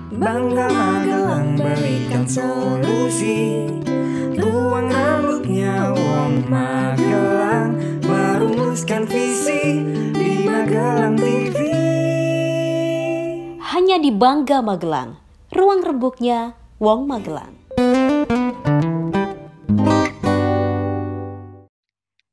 Bangga Magelang berikan solusi. Ruang rambutnya Wong Magelang merumuskan visi di Magelang TV. Hanya di Bangga Magelang, ruang rembuknya Wong Magelang.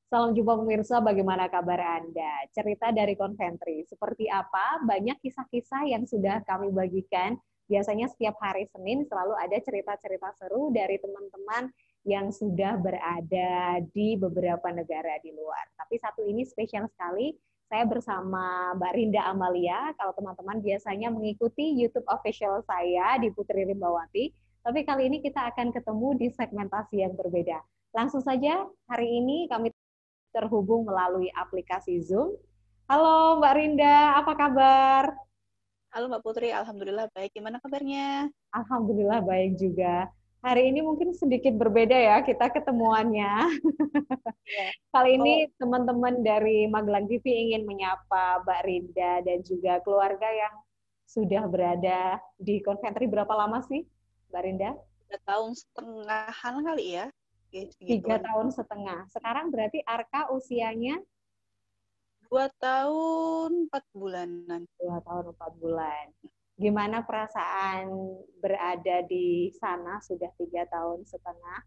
Salam jumpa pemirsa, bagaimana kabar Anda? Cerita dari Konventri, seperti apa? Banyak kisah-kisah yang sudah kami bagikan. Biasanya setiap hari Senin selalu ada cerita-cerita seru dari teman-teman yang sudah berada di beberapa negara di luar. Tapi satu ini spesial sekali, saya bersama Mbak Rinda Amalia. Kalau teman-teman biasanya mengikuti YouTube official saya di Putri Rimbawati, tapi kali ini kita akan ketemu di segmentasi yang berbeda. Langsung saja, hari ini kami terhubung melalui aplikasi Zoom. Halo Mbak Rinda, apa kabar? Halo Mbak Putri, Alhamdulillah baik. Gimana kabarnya? Alhamdulillah baik juga. Hari ini mungkin sedikit berbeda ya kita ketemuannya. Ya. Kali ini teman-teman dari Magelang TV ingin menyapa Mbak Rinda dan juga keluarga yang sudah berada di Konventri. Berapa lama sih Mbak Rinda? 3 tahun setengahan kali ya. 3 tahun setengah. Sekarang berarti Arka usianya? 2 tahun 4 bulanan. 2 tahun 4 bulan. Gimana perasaan berada di sana sudah 3 tahun setengah?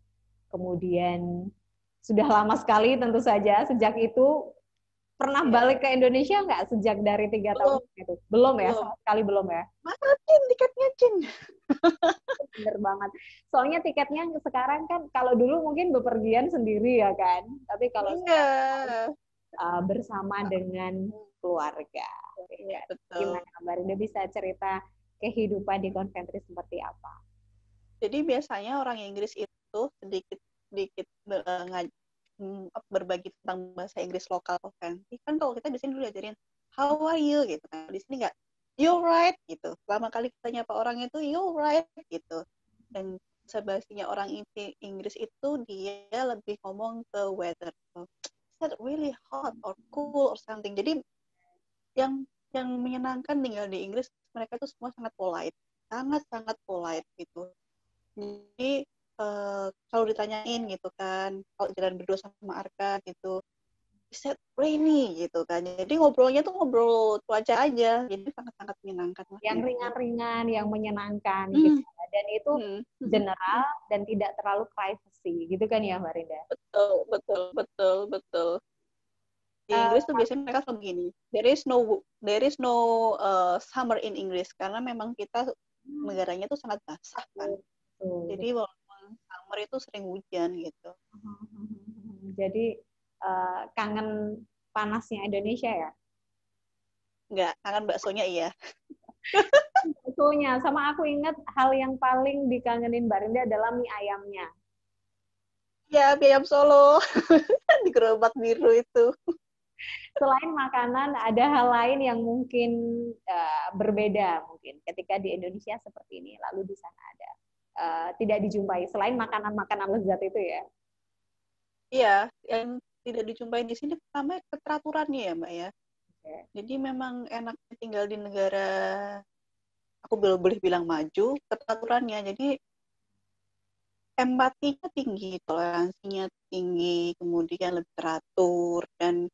Kemudian sudah lama sekali tentu saja. Sejak itu pernah balik ke Indonesia nggak sejak dari 3 tahun itu? Belum ya? Sama sekali belum ya? Mana Cin tiketnya Cin? Bener banget. Soalnya tiketnya sekarang kan kalau dulu mungkin bepergian sendiri ya kan. Tapi kalau sekarang bersama dengan keluarga. Ya, gimana kabar? Udah bisa cerita kehidupan di Konventri seperti apa? Jadi biasanya orang Inggris itu sedikit berbagi tentang bahasa Inggris lokal Konventri. Kan kalau kita di sini dulu diajarin how are you gitu kan. Di sini nggak you're right gitu. Pertama kali kita nyapa orang itu you're right gitu. Dan sebasnya orang Inggris itu dia lebih ngomong ke weather. Is that really hot or cool or something. Jadi yang menyenangkan tinggal di Inggris, mereka tuh semua sangat polite, sangat polite gitu. Jadi kalau ditanyain gitu kan, kalau jalan berdua sama Arka gitu, is that rainy gitu kan. Jadi ngobrolnya tuh ngobrol cuaca aja, jadi sangat menyenangkan. Yang ringan-ringan, yang menyenangkan gitu. Dan itu general dan tidak terlalu privacy, gitu kan ya Mbak Rinda? Betul. Di Inggris tuh biasanya mereka selalu begini. There is no summer in English karena memang kita negaranya tuh sangat basah kan. Jadi walaupun summer itu sering hujan gitu. Jadi kangen panasnya Indonesia ya? Enggak, kangen baksonya iya. Baksonya, sama aku ingat hal yang paling dikangenin Mbak Rinda adalah mie ayamnya. Ya, mie ayam Solo. Di gerobak biru itu. Selain makanan, ada hal lain yang mungkin berbeda mungkin ketika di Indonesia seperti ini, lalu di sana ada tidak dijumpai selain makanan-makanan lezat itu ya. Iya, yang tidak dijumpai di sini pertama keteraturannya ya Mbak ya. Okay. Jadi memang enaknya tinggal di negara, aku belum boleh bilang maju, keteraturannya. Jadi empatinya tinggi, toleransinya tinggi, kemudian lebih teratur dan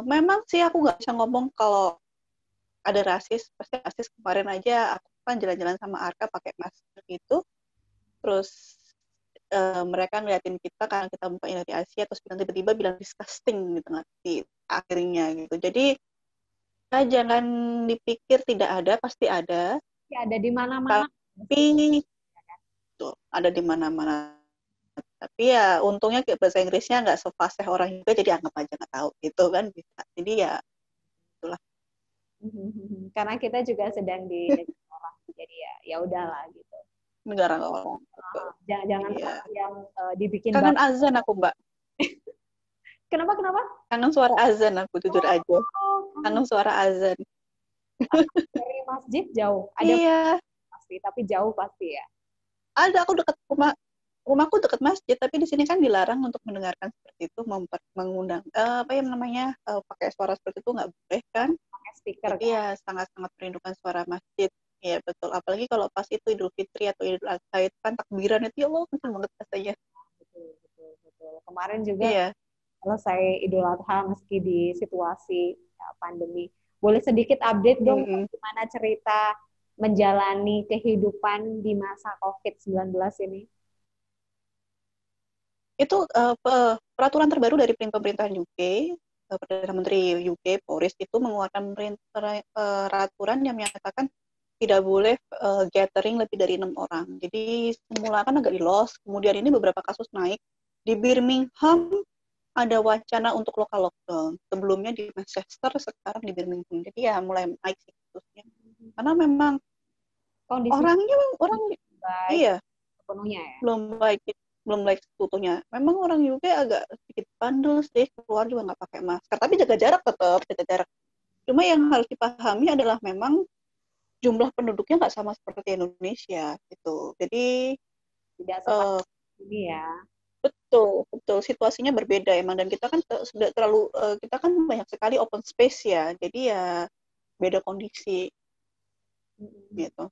memang sih aku nggak bisa ngomong kalau ada rasis. Pasti rasis. Kemarin aja aku kan jalan-jalan sama Arka pakai masker gitu, terus mereka ngeliatin kita karena kita mukanya dari Asia, terus tiba-tiba bilang disgusting gitu nanti akhirnya gitu. Jadi jangan dipikir tidak ada, pasti ada. Ya, ada di mana-mana. Tapi tuh, ada di mana-mana. Tapi ya untungnya bahasa Inggrisnya nggak sefasih orang juga, jadi anggap aja nggak tahu gitu kan bisa. Jadi ya itulah. Karena kita juga sedang di orang, jadi ya udahlah gitu. Negara orang. Jangan yang dibikin. Kangen azan aku Mbak. Kenapa? Kangen suara azan aku jujur aja. Kangen suara azan. Dari masjid jauh. Ada iya. Pasti, tapi jauh pasti ya. Ada, aku dekat rumahku dekat masjid, tapi di sini kan dilarang untuk mendengarkan seperti itu, mengundang pakai suara seperti itu nggak boleh kan? Pakai speaker. Iya, sangat merindukan suara masjid. Iya betul, apalagi kalau pas itu Idul Fitri atau Idul Adha itu kan takbiran itu ya Allah kenceng banget rasanya. Betul, betul, betul. Kemarin juga Iya. selesai Idul Adha meski di situasi pandemi. Boleh sedikit update dong Mm-mm. gimana cerita menjalani kehidupan di masa COVID-19 ini? Itu peraturan terbaru dari pemerintahan UK, Perdana Menteri UK Boris itu mengeluarkan peraturan yang menyatakan tidak boleh gathering lebih dari 6 orang. Jadi semula kan agak di-loss, kemudian ini beberapa kasus naik. Di Birmingham ada wacana untuk lokal lockdown. Sebelumnya di Manchester, sekarang di Birmingham. Jadi ya mulai naik sih kasusnya. Karena memang Kondisi orang baik iya sepenuhnya ya. belum baik seutuhnya. Memang orang UK agak sedikit bandel sih, keluar juga nggak pakai masker. Tapi jaga jarak tetap, jaga jarak. Cuma yang harus dipahami adalah memang jumlah penduduknya nggak sama seperti Indonesia gitu. Jadi Tidak eh, seperti ini ya. betul betul situasinya berbeda emang dan kita kan sudah terlalu kita kan banyak sekali open space ya. Jadi ya beda kondisi gitu.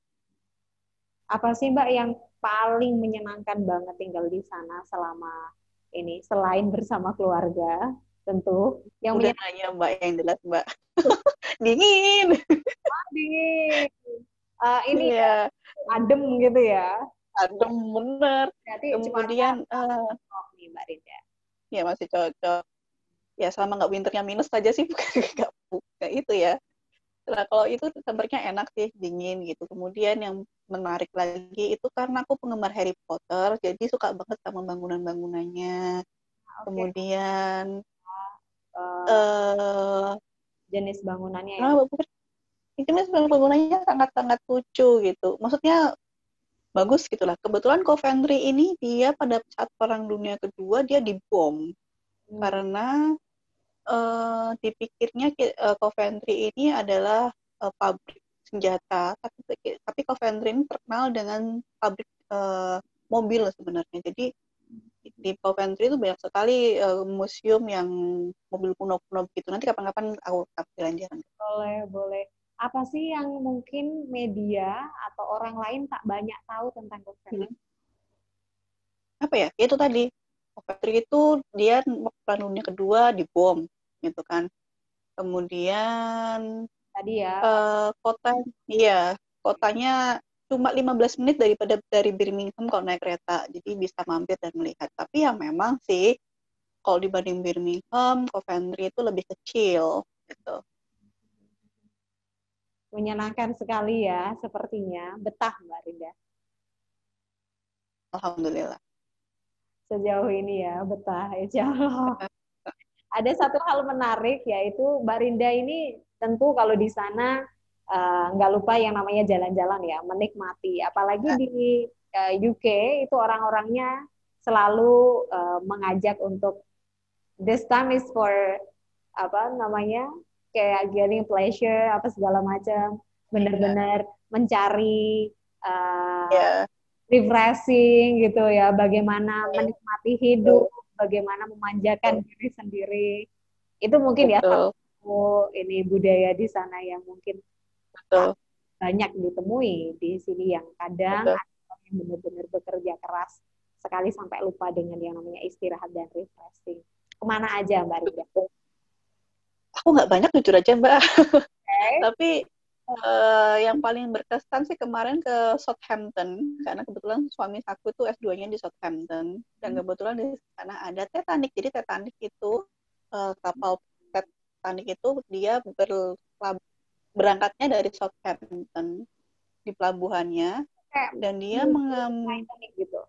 Apa sih Mbak yang paling menyenangkan banget tinggal di sana selama ini selain bersama keluarga tentu yang Udah nanya Mbak yang jelas Mbak. Dingin. dingin. Ini ya Iya, adem gitu ya. adem bener. Berarti cuaca Kemudian cocok nih Mbak Rinda. ya masih cocok. Ya selama nggak winternya minus aja sih nggak itu ya. Nah, kalau itu tempatnya enak sih, dingin gitu. Kemudian yang menarik lagi itu karena aku penggemar Harry Potter, jadi suka banget sama bangunan-bangunannya. Oke, Kemudian eh, eh jenis bangunannya yang ah, itu bangunannya sangat-sangat lucu gitu. Maksudnya bagus gitu lah. Kebetulan Coventry ini dia pada saat Perang Dunia Kedua dia dibom hmm, karena dipikirnya Coventry ini adalah pabrik senjata, tapi Coventry ini terkenal dengan pabrik mobil sebenarnya. Jadi di Coventry itu banyak sekali museum yang mobil kuno-kuno gitu. Nanti kapan-kapan aku jalan-jalan. boleh boleh. Apa sih yang mungkin media atau orang lain tak banyak tahu tentang Hmm. Coventry? Apa ya? Itu tadi Coventry itu dia Perang Dunia Kedua dibom gitu kan. Kemudian Tadi ya, kota iya kotanya cuma 15 menit dari Birmingham kalau naik kereta jadi bisa mampir dan melihat tapi ya memang sih kalau dibanding Birmingham Coventry itu lebih kecil gitu. menyenangkan sekali ya sepertinya. Betah Mbak Rinda. Alhamdulillah. Sejauh ini ya, betah. Insya Allah. Ada satu hal menarik yaitu Mbak Rinda ini tentu kalau di sana nggak lupa yang namanya jalan-jalan ya, menikmati. Apalagi di UK itu orang-orangnya selalu mengajak untuk this time is for apa namanya kayak getting pleasure apa segala macam, benar-benar mencari Ya refreshing gitu ya, bagaimana menikmati hidup, betul bagaimana betul, memanjakan diri sendiri. Itu mungkin ya betul, satu ini budaya di sana yang mungkin tak betul, banyak ditemui di sini yang kadang betul. ada orang yang benar-benar bekerja keras sekali sampai lupa dengan yang namanya istirahat dan refreshing. Kemana aja Mbak Rida? Aku nggak banyak jujur aja Mbak. Okay. Tapi yang paling berkesan sih kemarin ke Southampton karena kebetulan suami aku itu S2-nya di Southampton dan kebetulan di sana ada Titanic. Jadi Titanic itu kapal Titanic itu dia berangkatnya dari Southampton di pelabuhannya Kayak dan dia museum Titanic gitu.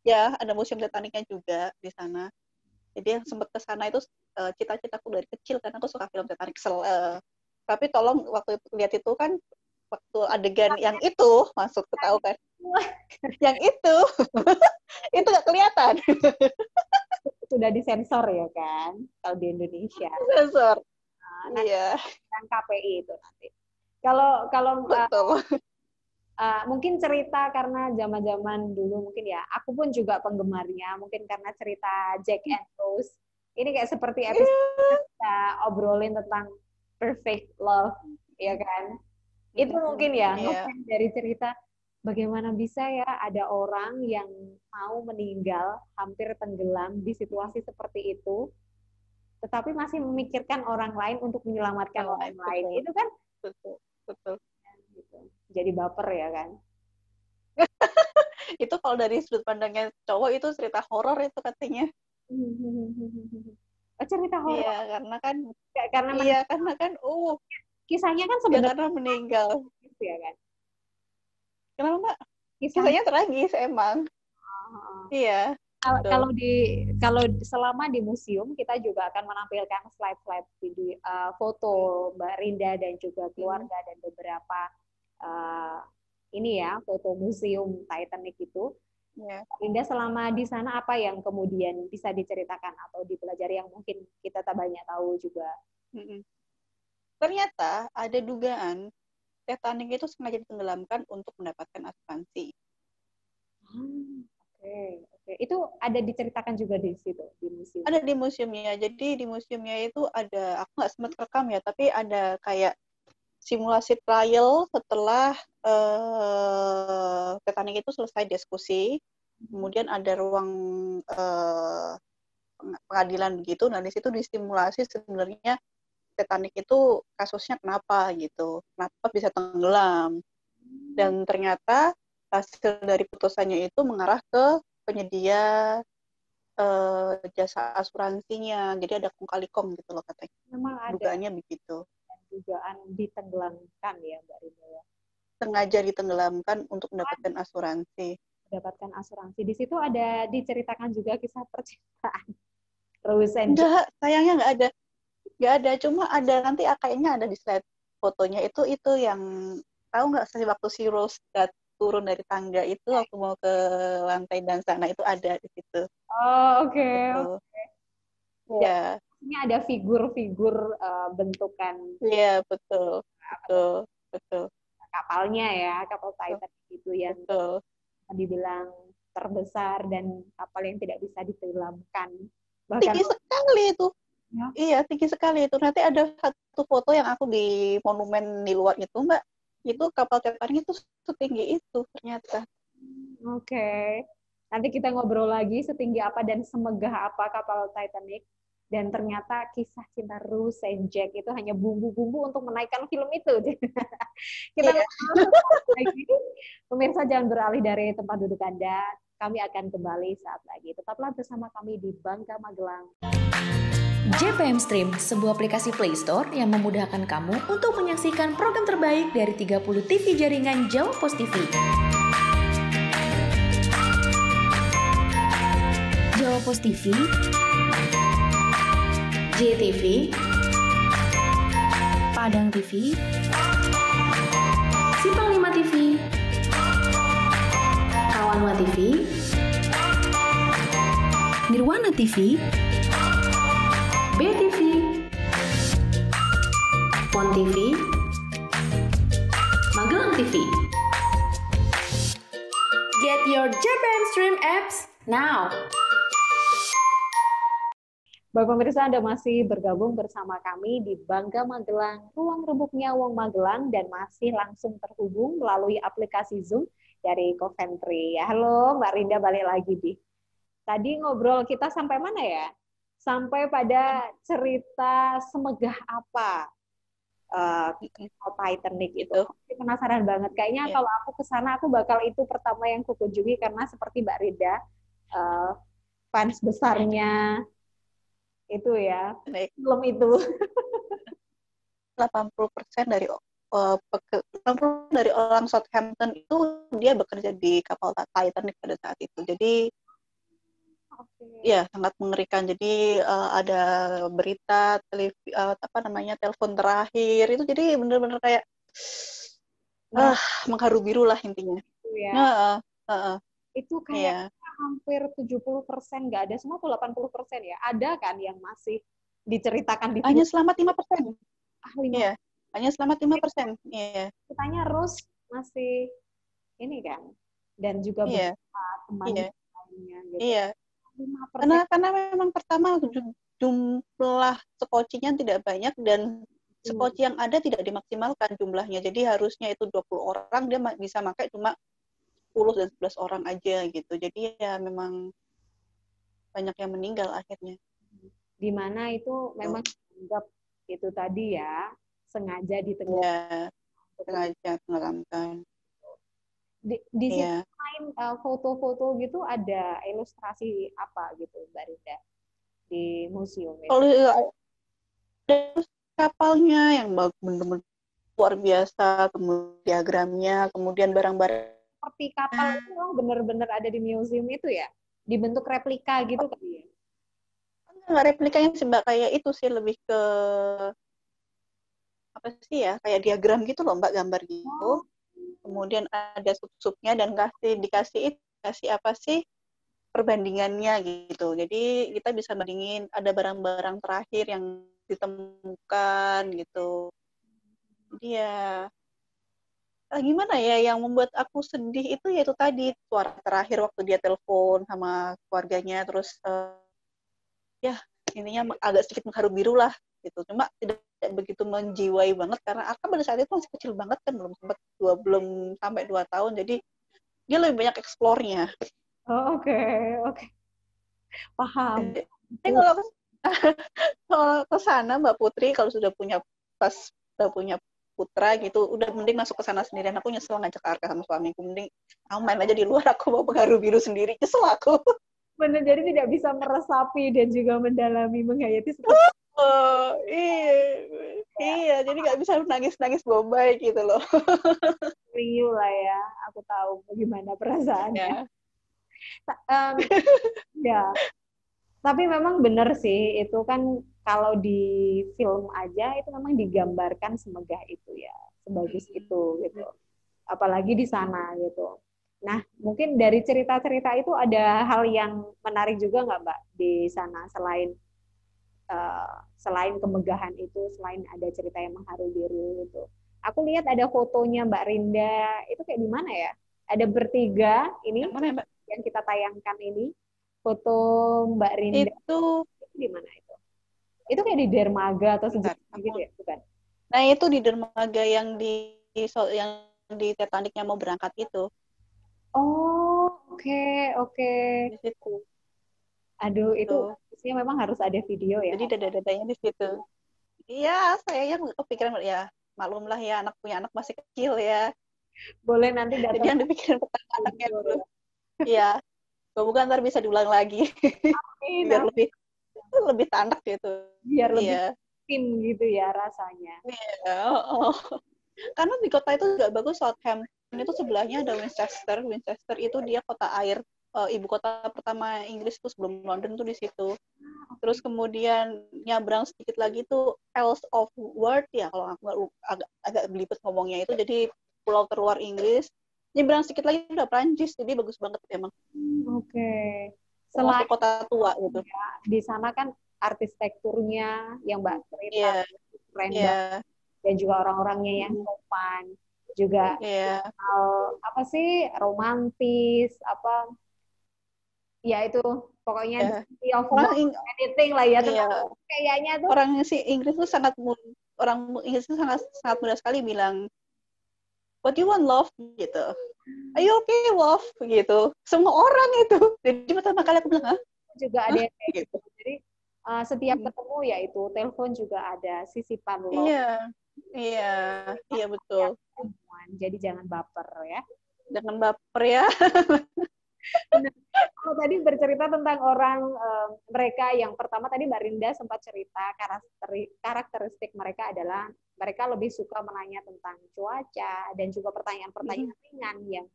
ya ada museum Titanicnya juga di sana. Jadi yang sempat ke sana itu cita-citaku dari kecil karena aku suka film Titanic. Tapi tolong waktu lihat itu kan waktu adegan yang itu masuk tahu kan yang itu itu nggak kelihatan Sudah disensor ya kan kalau di Indonesia. sensor. Nah, Iya dan KPI itu nanti. Kalau kalau betul. mungkin cerita karena zaman-zaman dulu mungkin ya, aku pun juga penggemarnya, mungkin karena cerita Jack and Rose. Ini kayak seperti episode Iya kita obrolin tentang perfect love, ya kan? Itu mungkin ya, Iya. ngefans dari cerita bagaimana bisa ya ada orang yang mau meninggal, hampir tenggelam di situasi seperti itu, tetapi masih memikirkan orang lain untuk menyelamatkan Yang orang lain, lain. betul, Itu kan betul, betul. gitu. Jadi baper ya kan. Itu kalau dari sudut pandangnya cowok itu cerita horor itu katanya. Oh, cerita Iya, horor. karena kan, Karena iya karena kan, kisahnya kan ya sebenarnya karena meninggal. ya kan. Kenapa Mbak? Kisahnya Kisahnya tragis emang. Iya, kalau betul. kalau selama di museum kita juga akan menampilkan slide-slide video foto Mbak Rinda dan juga keluarga dan beberapa uh, ini ya foto museum Titanic itu. Iya. Rinda selama di sana apa yang kemudian bisa diceritakan atau dipelajari yang mungkin kita tak banyak tahu juga. Ternyata ada dugaan Titanic itu sengaja ditenggelamkan untuk mendapatkan asuransi. Oke. Itu ada diceritakan juga di situ di museum. Ada di museumnya. Jadi di museumnya itu ada, aku nggak sempat rekam ya, tapi ada kayak simulasi trial setelah Titanic itu selesai diskusi. Kemudian ada ruang pengadilan begitu. Nah, di situ disimulasi sebenarnya Titanic itu kasusnya kenapa gitu. Kenapa bisa tenggelam. Dan ternyata hasil dari putusannya itu mengarah ke penyedia jasa asuransinya. Jadi ada kong kali kong gitu loh katanya. Memang ada Dugaannya begitu. dugaan ditenggelamkan ya Mbak Rinda ya. Sengaja ditenggelamkan untuk mendapatkan asuransi. Mendapatkan asuransi. Di situ ada diceritakan juga kisah percintaan Rose and Jack. Enggak, sayangnya enggak ada. Enggak ada, cuma ada nanti kayaknya ada di slide fotonya itu yang tahu nggak sih waktu si Rose turun dari tangga itu waktu mau ke lantai dan sana itu ada di situ. Oh, oke. Betul. Ya. Ini ada figur-figur bentukan Iya, betul. Betul. Betul. kapalnya ya, kapal Titanic itu yang Betul. dibilang terbesar dan kapal yang tidak bisa ditenggelamkan. Bahkan Tinggi sekali itu. ya. Iya, tinggi sekali itu. Nanti ada satu foto yang aku di monumen di luar itu, Mbak. Itu kapal Titanic itu setinggi itu ternyata. Oke. Nanti kita ngobrol lagi setinggi apa dan semegah apa kapal Titanic. Dan ternyata kisah cinta Rose and Jack itu hanya bumbu-bumbu untuk menaikkan film itu. Kita ngobrol lagi. Pemirsa jangan beralih dari tempat duduk Anda. Kami akan kembali saat lagi. Tetaplah bersama kami di Bangka Magelang. JPM Stream, sebuah aplikasi Play Store yang memudahkan kamu untuk menyaksikan program terbaik dari 30 TV jaringan Jawa Pos TV. Jawa Pos TV, JTV, Padang TV, Simpang 5 TV, Kawanwa TV, Nirwana TV, BTV, Pon TV, Magelang TV. Get your JPM Stream apps now. Bapak pemirsa, Anda masih bergabung bersama kami di Bangka Magelang, ruang rebuknya Wong Magelang, dan masih langsung terhubung melalui aplikasi Zoom dari Coventry. Ya, halo Mbak Rinda, balik lagi di. Tadi ngobrol kita sampai mana ya? Sampai pada cerita semegah apa Titanic itu. Aku penasaran banget. Kayaknya kalau aku ke sana, aku bakal itu pertama yang kukunjungi karena seperti Mbak Rinda, fans besarnya itu ya, film itu. 80% dari 80 dari orang Southampton itu dia bekerja di kapal Titanic pada saat itu. Jadi ya sangat mengerikan. Jadi ada berita telepon terakhir itu jadi benar-benar kayak mengharu biru lah intinya. Ya. Itu kayak hampir 70% nggak ada semua, 80% ya. Ada kan yang masih diceritakan di hanya selamat 5%. 5%. Iya, hanya selamat 5%. Iya. Ceritanya Rose masih ini kan, dan juga beberapa teman lainnya gitu. Iya. Karena memang pertama jumlah skocinya tidak banyak dan Sekoci yang ada tidak dimaksimalkan jumlahnya. Jadi harusnya itu 20 orang, dia bisa pakai cuma 10 dan 11 orang aja gitu. Jadi ya memang banyak yang meninggal akhirnya. Di mana itu memang dianggap itu tadi ya, sengaja ditenggelamkan. Ya, sengaja tenggelamkan. Di situ Iya. lain foto-foto gitu ada ilustrasi apa gitu Mbak Rinda di museum itu? Kalau ada kapalnya yang benar-benar luar biasa, kemudian diagramnya, kemudian barang-barang. Seperti kapal itu benar-benar ada di museum itu ya? Dibentuk replika gitu kali ya? Nggak replikanya sih Mbak, kayak itu sih lebih ke apa sih ya, kayak diagram gitu loh Mbak, gambar gitu. Kemudian ada sub-subnya dan dikasih apa sih perbandingannya gitu. Jadi kita bisa bandingin ada barang-barang terakhir yang ditemukan gitu. Jadi ya gimana ya, yang membuat aku sedih itu yaitu tadi suara terakhir waktu dia telepon sama keluarganya, terus ya intinya agak sedikit mengharu biru lah gitu. Cuma tidak begitu menjiwai banget karena aku pada saat itu masih kecil banget kan, belum sampai 2 tahun, jadi dia lebih banyak explore-nya. Oh, oke. Paham. Jadi kalau ke sana Mbak Putri, kalau sudah punya putra gitu, udah mending masuk ke sana sendirian. Aku nyesel ngajak Arka sama suamiku, mending aku main aja di luar, aku mau pengaruh biru sendiri, nyesel aku. Benar, jadi tidak bisa meresapi dan juga mendalami, menghayati seperti Oh iya, jadi nggak bisa nangis bombay gitu loh. Rio lah ya. Aku tahu bagaimana perasaannya. Ya. Ya, tapi memang benar sih, itu kan kalau di film aja itu memang digambarkan semegah itu ya, sebagus itu gitu. Apalagi di sana gitu. Nah, mungkin dari cerita-cerita itu ada hal yang menarik juga nggak Mbak di sana selain kemegahan itu, selain ada cerita yang mengharu biru itu. Aku lihat ada fotonya Mbak Rinda, itu kayak di mana ya? Ada bertiga ini Yang mana ya, Mbak? yang kita tayangkan ini, foto Mbak Rinda Itu di mana itu? Itu kayak di dermaga atau bentar, sejenis gitu ya, bukan? nah itu di dermaga yang di Titanicnya mau berangkat itu. Oh, oke, oke. Di situ. Aduh, itu Tuh. pastinya memang harus ada video ya. Jadi dada-dadanya di situ. Iya, saya yang kepikiran ya, maklum lah ya, punya anak masih kecil ya. Boleh nanti Jadi datang. yang dipikirin pertama anaknya dulu. Iya, bukan ntar bisa diulang lagi. Biar lebih tanak gitu. Biar lebih Iya. tim gitu ya rasanya. Iya. Oh. Karena di kota itu juga bagus, Southampton itu sebelahnya ada Winchester. Winchester itu dia kota air, ibu kota pertama Inggris tuh sebelum London tuh di situ. Terus kemudian nyabrang sedikit lagi tuh Isles of Wight ya, kalau aku agak belibet ngomongnya itu, jadi pulau terluar Inggris. Nyebrang sedikit lagi udah Prancis, jadi bagus banget emang. Oke. Termasuk Selain kota tua gitu. ya, di sana kan arsitekturnya yang Mbak cerita Iya. keren Iya. banget, dan juga orang-orangnya yang sopan, juga Iya. apa sih, romantis, apa ya itu pokoknya Iya. anything lah ya, Iya. kayaknya tuh Orang sih Inggris tuh orang Inggris tuh sangat mudah sekali bilang what do you want love gitu. Are you okay love gitu. Semua orang itu. Jadi pertama kali aku bilang, juga ada yang kayak gitu. Jadi setiap ketemu ya itu telepon juga ada sisipan love. Iya betul. Jadi jangan baper ya. Jangan baper ya. Kalau tadi bercerita tentang orang mereka yang pertama tadi Mbak Rinda sempat cerita karakteristik mereka adalah mereka lebih suka menanya tentang cuaca dan juga pertanyaan-pertanyaan ringan yang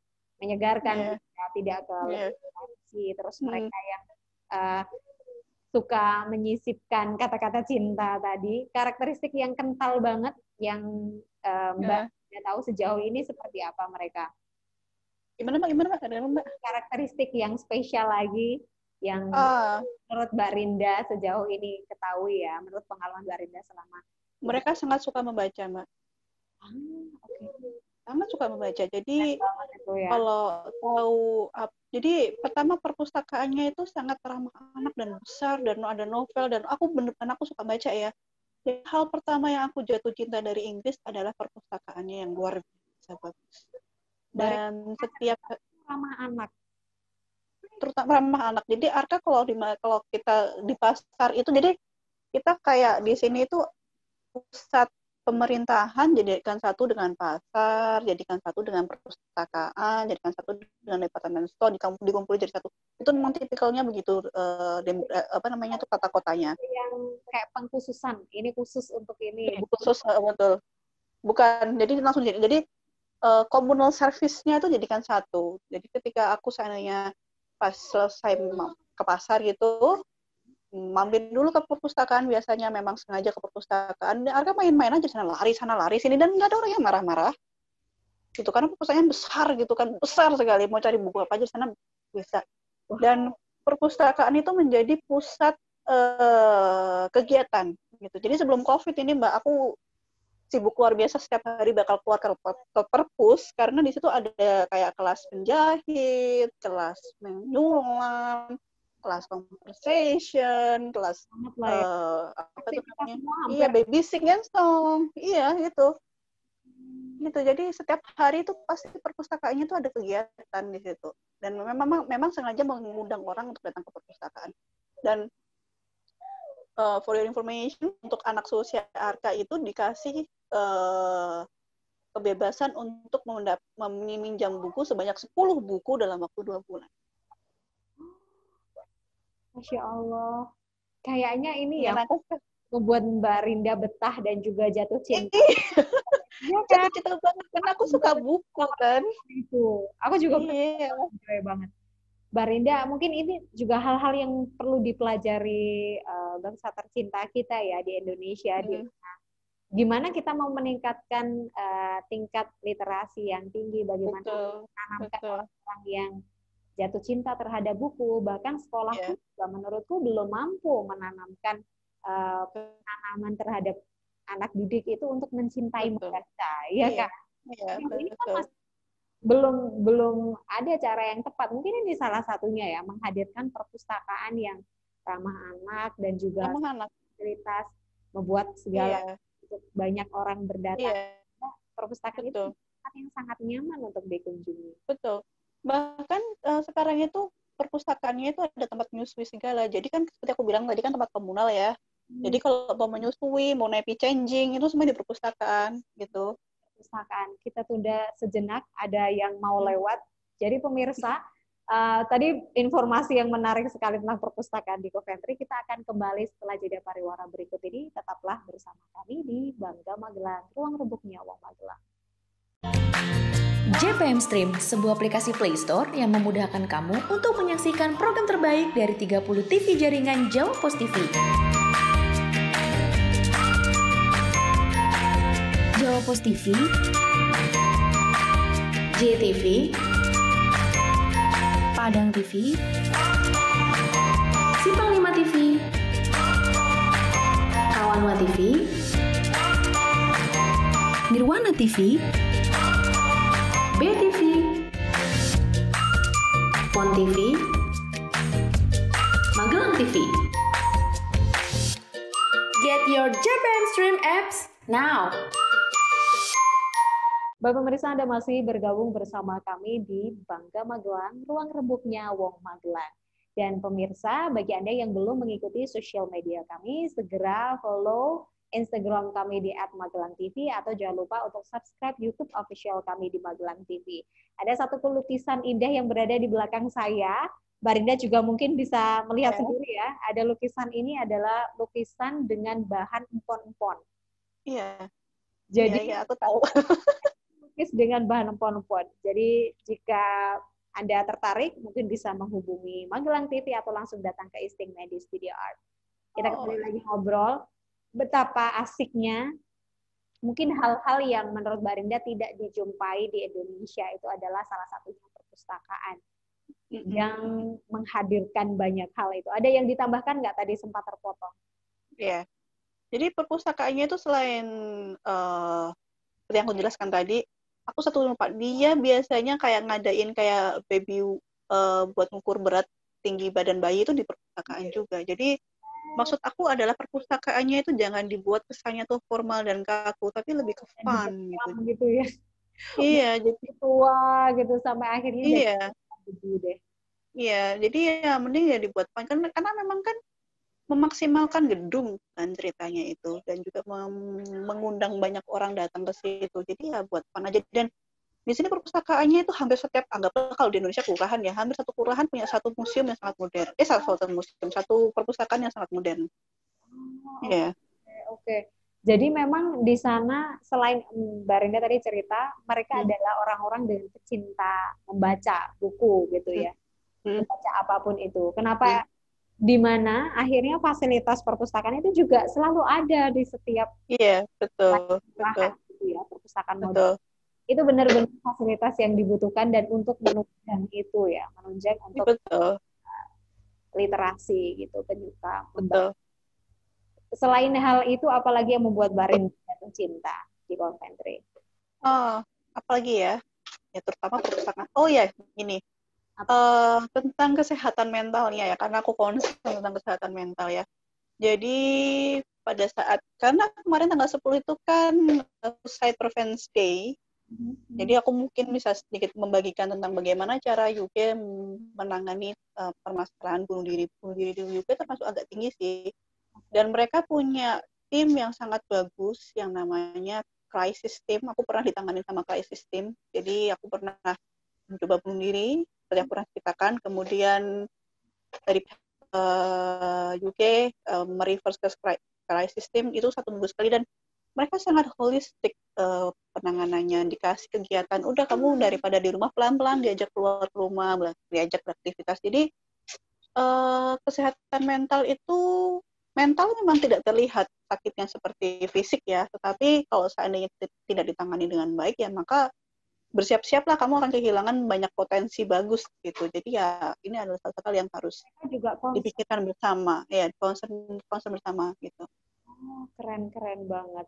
menyegarkan, tidak ke terus mereka yang suka menyisipkan kata-kata cinta tadi, karakteristik yang kental banget yang Mbak tahu sejauh ini seperti apa mereka. Gimana Mbak? Ada Mbak? Karakteristik yang spesial lagi yang menurut Mbak Rinda sejauh ini ketahui ya, menurut pengalaman Mbak Rinda selama mereka sangat suka membaca, Mbak. Sangat suka membaca. Jadi kalau tahu, jadi pertama perpustakaannya itu sangat ramah anak dan besar, dan ada novel, dan aku suka baca ya. Jadi, hal pertama yang aku jatuh cinta dari Inggris adalah perpustakaannya yang luar biasa bagus. Dan setiap ramah anak. terutama ramah anak. Jadi Arka kalau kita di pasar itu, jadi kita kayak di sini itu pusat pemerintahan jadikan satu dengan pasar, jadikan satu dengan perpustakaan, jadikan satu dengan departemen store, dikumpulin jadi satu. Itu memang tipikalnya begitu, apa namanya itu tata kotanya. Yang kayak pengkhususan, ini khusus untuk ini. Khusus, betul. Bukan, jadi langsung jadi communal service-nya itu jadikan satu. Jadi ketika aku seandainya pas selesai ke pasar gitu, mampir dulu ke perpustakaan, biasanya memang sengaja ke perpustakaan, Arka main-main aja sana lari sini, dan nggak ada orang yang marah-marah gitu, karena perpustakaan besar gitu kan, besar sekali, mau cari buku apa aja sana bisa. Dan perpustakaan itu menjadi pusat kegiatan gitu. Jadi sebelum COVID ini Mbak, aku sibuk luar biasa, setiap hari bakal keluar ke perpus, karena di situ ada kayak kelas penjahit, kelas menyulam, kelas conversation, kelas apa tuh namanya? Iya, baby sing and song. Iya, gitu. Gitu. Jadi setiap hari itu pasti perpustakaannya itu ada kegiatan di situ. Dan memang sengaja mengundang orang untuk datang ke perpustakaan. Dan for your information, untuk anak seusia Arka itu dikasih kebebasan untuk meminjam buku sebanyak 10 buku dalam waktu 2 bulan. Masya Allah. Kayaknya ini ya, membuat Mbak Rinda betah dan juga jatuh cinta. Iya kan? Jatuh cinta banget, karena aku suka buku kan. Itu. Aku juga enjoy banget. Mbak Rinda, mungkin ini juga hal-hal yang perlu dipelajari bangsa tercinta kita ya di Indonesia. Gimana kita mau meningkatkan tingkat literasi yang tinggi, bagaimana menanamkan orang-orang yang jatuh cinta terhadap buku, bahkan sekolah pun juga menurutku belum mampu menanamkan penanaman terhadap anak didik itu untuk mencintai membaca, ya kan? Ini kan masih belum ada cara yang tepat. Mungkin ini salah satunya ya, menghadirkan perpustakaan yang ramah anak dan juga fasilitas, membuat segala untuk banyak orang berdatang. Perpustakaan itu tempat yang sangat nyaman untuk dikunjungi. Betul. Bahkan sekarang itu perpustakaannya itu ada tempat menyusui segala. Jadi kan seperti aku bilang tadi kan tempat komunal ya. Jadi kalau mau menyusui, mau nappy changing, itu semua di perpustakaan gitu. Perpustakaan. Kita tunda sejenak, ada yang mau lewat. Jadi pemirsa, tadi informasi yang menarik sekali tentang perpustakaan di Coventry. Kita akan kembali setelah jeda pariwara berikut ini. Tetaplah bersama kami di Bangga Magelang, ruang rebuknya Wong Magelang. JPM Stream, sebuah aplikasi Play Store yang memudahkan kamu untuk menyaksikan program terbaik dari 30 TV jaringan Jawa Pos TV. Jawa Pos TV, JTV, Padang TV, Simpang 5 TV, Kawanwa TV, Nirwana TV, BTV, Pon TV, Magelang TV. Get your JPM Stream apps now. Bapak pemirsa, Anda masih bergabung bersama kami di Bangga Magelang, ruang rebuknya Wong Magelang. Dan pemirsa, bagi Anda yang belum mengikuti sosial media kami, segera follow Instagram kami di @magelang.tv atau jangan lupa untuk subscribe YouTube official kami di Magelang TV. Ada satu lukisan indah yang berada di belakang saya. Mbak Rinda juga mungkin bisa melihat sendiri ya. Ada lukisan ini adalah lukisan dengan bahan empon-empon. Iya. Jadi aku tahu. Lukis dengan bahan empon-empon. Jadi jika Anda tertarik, mungkin bisa menghubungi Magelang TV atau langsung datang ke Isting Medi Studio Art. Kita kembali lagi ngobrol. Betapa asiknya, mungkin hal-hal yang menurut Mbak Rinda tidak dijumpai di Indonesia itu adalah salah satunya perpustakaan yang menghadirkan banyak hal itu. Ada yang ditambahkan nggak tadi sempat terpotong? Iya. Jadi perpustakaannya itu selain seperti yang aku jelaskan tadi, aku satu lupa, dia biasanya kayak ngadain kayak baby buat ngukur berat tinggi badan bayi itu di perpustakaan juga. Jadi maksud aku adalah perpustakaannya itu jangan dibuat kesannya tuh formal dan kaku, tapi lebih ke Dan fun dikekang gitu. gitu ya. Iya, jadi Tua gitu sampai akhirnya jadi iya, gitu deh. jadi ya mending ya dibuat fun karena memang kan memaksimalkan gedung kan ceritanya itu dan juga mengundang banyak orang datang ke situ. Jadi ya buat fun aja dan di sini perpustakaannya itu hampir setiap anggaplah kalau di Indonesia kelurahan ya hampir satu kelurahan punya satu museum yang sangat modern. Satu museum, satu perpustakaan yang sangat modern. Oh, Iya. oke. Jadi memang di sana selain Mbak Rinda tadi cerita, mereka Hmm, adalah orang-orang dengan pecinta membaca buku gitu hmm, ya, hmm, membaca apapun itu. hmm. Kenapa di mana akhirnya fasilitas perpustakaan itu juga selalu ada di setiap Iya, betul, betul, kelurahan gitu ya, perpustakaan modern. betul. Itu benar-benar fasilitas yang dibutuhkan dan untuk menunjang itu ya, menunjang Iya, untuk betul, literasi gitu, penyuka membaca. betul. Selain hal itu, apalagi yang membuat Mbak Rinda jatuh cinta di Coventry? Oh, apalagi ya? Ya terutama perpustakaan. Oh ya, ini Apa? tentang kesehatan mentalnya ya, karena aku concern tentang kesehatan mental ya. Jadi pada saat karena kemarin tanggal 10 itu kan Suicide Prevention Day. Jadi aku mungkin bisa sedikit membagikan tentang bagaimana cara UK menangani permasalahan bunuh diri di UK termasuk agak tinggi sih. Dan mereka punya tim yang sangat bagus yang namanya crisis team. Aku pernah ditangani sama crisis team. Jadi aku pernah mencoba bunuh diri, seperti aku pernah ceritakan. Kemudian dari UK mereverse ke crisis team itu 1 minggu sekali dan mereka sangat holistik penanganannya, dikasih kegiatan udah kamu daripada di rumah pelan-pelan diajak keluar rumah, diajak beraktivitas. Jadi kesehatan mental memang tidak terlihat sakitnya seperti fisik ya, tetapi kalau seandainya tidak ditangani dengan baik ya maka bersiap-siaplah kamu akan kehilangan banyak potensi bagus gitu. Jadi ya ini adalah satu hal yang harus Mereka juga concern. dipikirkan bersama, ya concern bersama gitu. Oh, keren-keren banget.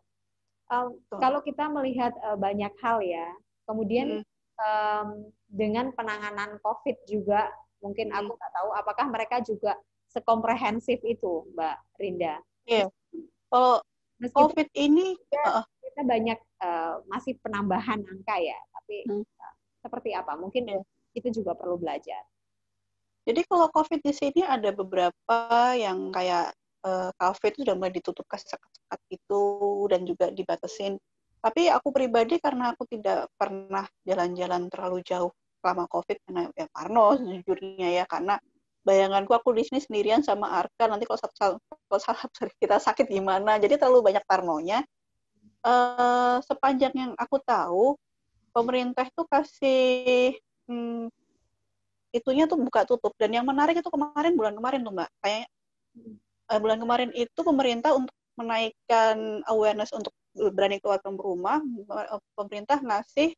Tuh. Kalau kita melihat banyak hal ya, kemudian Mm-mm. dengan penanganan COVID juga, mungkin Mm-mm. aku nggak tahu apakah mereka juga sekomprehensif itu, Mbak Rinda. Iya, kalau Meskipun COVID ini, kita banyak masih penambahan angka ya, tapi mm, seperti apa? Mungkin iya. itu juga perlu belajar. Jadi kalau COVID di sini ada beberapa yang kayak kafe itu sudah mulai ditutup sekat-sekat itu dan juga dibatasin. Tapi aku pribadi karena aku tidak pernah jalan-jalan terlalu jauh selama COVID karena ya parno sejujurnya ya karena bayanganku aku di sini sendirian sama Arka nanti kalau kita sakit gimana jadi terlalu banyak parnonya. Sepanjang yang aku tahu pemerintah itu kasih itunya tuh buka tutup dan yang menarik itu bulan kemarin tuh Mbak kayak bulan kemarin itu pemerintah untuk menaikkan awareness untuk berani keluar ke rumah pemerintah ngasih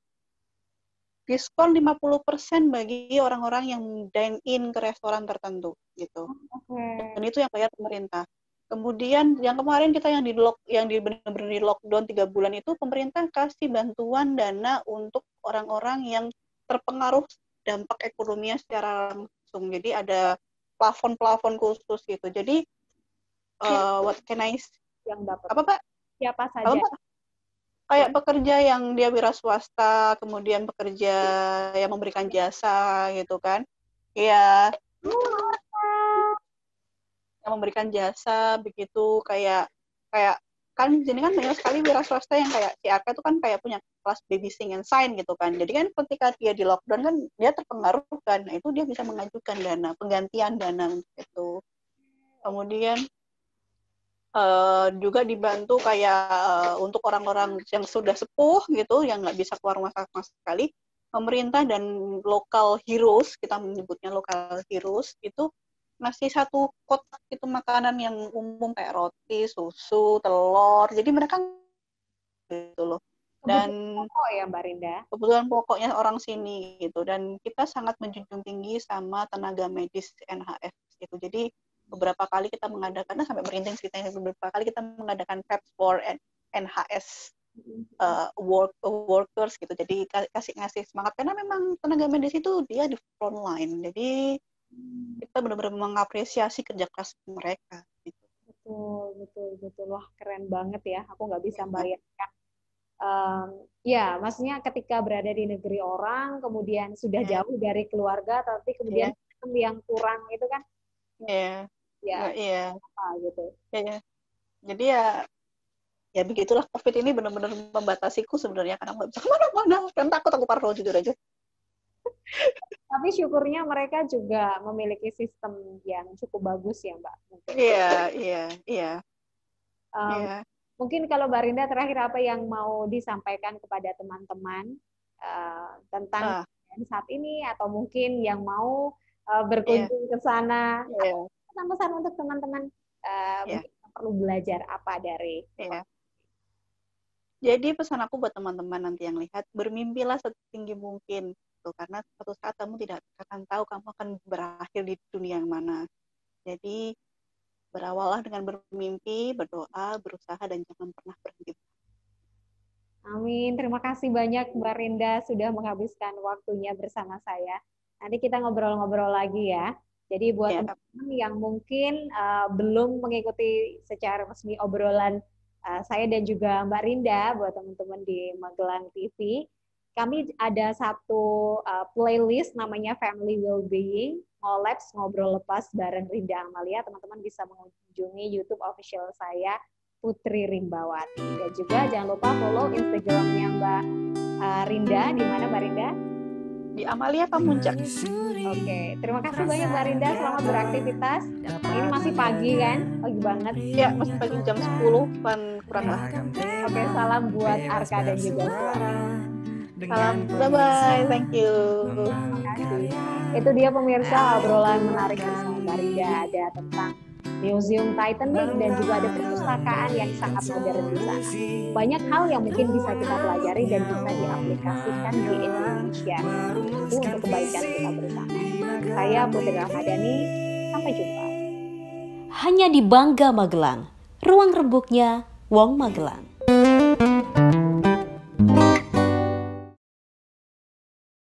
diskon 50% bagi orang-orang yang dine in ke restoran tertentu gitu Oke. dan itu yang bayar pemerintah. Kemudian yang kemarin kita yang di benar-benar di lockdown 3 bulan itu pemerintah kasih bantuan dana untuk orang-orang yang terpengaruh dampak ekonominya secara langsung. Jadi ada plafon-plafon khusus gitu. Jadi what can I Yang dapat apa Pak? siapa Apa saja Pak? Kayak pekerja yang dia wira swasta, kemudian pekerja yang memberikan jasa gitu kan. Iya, yang memberikan jasa begitu kayak kayak kan di sini kan banyak sekali wira swasta yang kayak si Arka itu kan kayak punya kelas baby sing and sign gitu kan jadi kan ketika dia di lockdown kan dia terpengaruh kan nah, itu dia bisa mengajukan dana penggantian dana untuk itu kemudian juga dibantu kayak untuk orang-orang yang sudah sepuh gitu yang nggak bisa keluar rumah sama sekali pemerintah dan local heroes kita menyebutnya local heroes itu ngasih satu kotak itu makanan yang umum kayak roti, susu, telur. Jadi mereka gitu loh. Dan kebutuhan pokok ya Mbak Rinda? kebutuhan pokoknya orang sini gitu. Dan kita sangat menjunjung tinggi sama tenaga medis NHS gitu. Jadi beberapa kali kita mengadakan, sampai merinding ceritanya beberapa kali kita mengadakan PEPS for NHS workers gitu. Jadi ngasih semangat karena memang tenaga medis itu dia di front line. Jadi kita benar-benar mengapresiasi kerja keras mereka gitu. betul. Wah, keren banget ya. Aku nggak bisa Ya, bayangkan. Ya, maksudnya ketika berada di negeri orang, kemudian sudah ya, jauh dari keluarga, tapi kemudian ya, sistem yang kurang itu kan, ya, ya ya, apa gitu. ya. Jadi ya begitulah, COVID ini benar-benar membatasiku sebenarnya karena nggak bisa kemana-mana dan takut aku parno jujur aja. Tapi syukurnya mereka juga memiliki sistem yang cukup bagus ya, Mbak. Mungkin. Iya, iya, iya, Um, iya. Mungkin kalau Mbak Rinda terakhir apa yang mau disampaikan kepada teman-teman tentang Ah, kejadian saat ini, atau mungkin yang mau iya, berkunjung ke sana, iya, pesan-pesan untuk teman-teman iya, mungkin yang perlu belajar apa dari. iya. Jadi pesan aku buat teman-teman nanti yang lihat, bermimpilah setinggi mungkin. Tuh, karena suatu saat kamu tidak akan tahu kamu akan berakhir di dunia yang mana. Jadi berawallah dengan bermimpi, berdoa, berusaha, dan jangan pernah berhenti. Amin. Terima kasih banyak Mbak Rinda sudah menghabiskan waktunya bersama saya. Nanti kita ngobrol-ngobrol lagi ya. Jadi buat Ya, teman-teman yang mungkin belum mengikuti secara resmi obrolan saya dan juga Mbak Rinda, buat teman-teman di Magelang TV, kami ada satu playlist namanya Family Wellbeing, Ngolabs Ngobrol Lepas bareng Rinda Amalia. Teman-teman bisa mengunjungi YouTube official saya, Putri Rimbawati. Dan juga jangan lupa follow Instagramnya Mbak Rinda. Di mana Mbak Rinda? di Amalia Pamuncak. Oke, terima kasih banyak Mbak Rinda. Selamat beraktivitas. Ini masih pagi kan? Pagi banget. Ya, masih pagi jam 10 kan kurang lah. Oke, salam buat Arka dan juga Suami. Salam, bye-bye, thank you. Terima kasih. Itu dia pemirsa obrolan menarik bersama Mbak Rinda, ada tentang Museum Titanic dan juga ada perpustakaan yang sangat modern di sana. Banyak hal yang mungkin bisa kita pelajari dan bisa diaplikasikan di Indonesia. Itu untuk kebaikan kita bersama. Saya Putri Ramadhani, sampai jumpa. Hanya di Bangga Magelang, ruang rembuknya Wong Magelang.